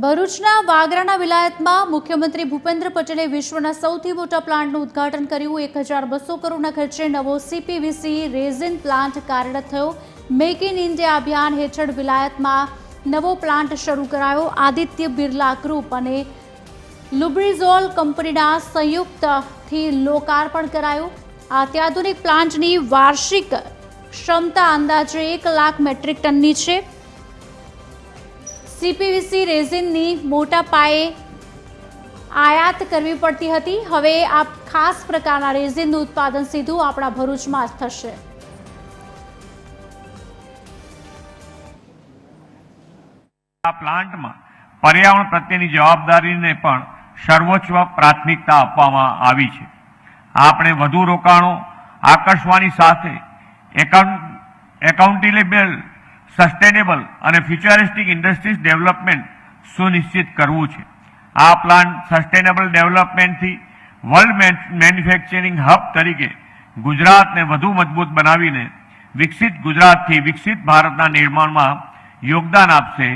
ભરૂચના વાગરાના વિલાયતમાં મુખ્યમંત્રી ભૂપેન્દ્ર પટેલે વિશ્વના સૌથી મોટા પ્લાન્ટનું ઉદ્ઘાટન કર્યું। 1200 કરોડના ખર્ચે નવો CPVC રેઝિન પ્લાન્ટ કાર્યરત થયો। મેક ઇન ઇન્ડિયા અભિયાન હેઠળ વિલાયતમાં નવો પ્લાન્ટ શરૂ કરાયો। આદિત્ય બિરલા ગ્રુપ અને લુબ્રિઝોલ કંપનીના સંયુક્તથી લોકાર્પણ કરાયું। આ અત્યાધુનિક પ્લાન્ટની વાર્ષિક ક્ષમતા અંદાજે 1 લાખ મેટ્રિક ટનની છે। CPVC રેઝિનની મોટા પાયે આયાત કરવી પડતી હતી। હવે આ ખાસ પ્રકારના રેઝિનનું ઉત્પાદન સીધું આપણા ભરૂચમાં જ થશે। આ પ્લાન્ટમાં પર્યાવરણ પ્રત્યેની જવાબદારીને પણ સર્વોચ્ચ પ્રાથમિકતા આપવામાં આવી છે। આપણે વધુ રોકાણો આકર્ષવાની સાથે એકાઉન્ટેબલ સસ્ટેનેબલ અને ફ્યુચરિસ્ટિક ઇન્ડસ્ટ્રીઝ ડેવલપમેન્ટ સુનિશ્ચિત કરવું છે। આ પ્લાન્ટ સસ્ટેનેબલ ડેવલપમેન્ટથી વર્લ્ડ મેન્યુફેક્ચરિંગ હબ તરીકે ગુજરાતને વધુ મજબૂત બનાવીને વિકસિત ગુજરાતથી વિકસિત ભારતના નિર્માણમાં યોગદાન આપશે।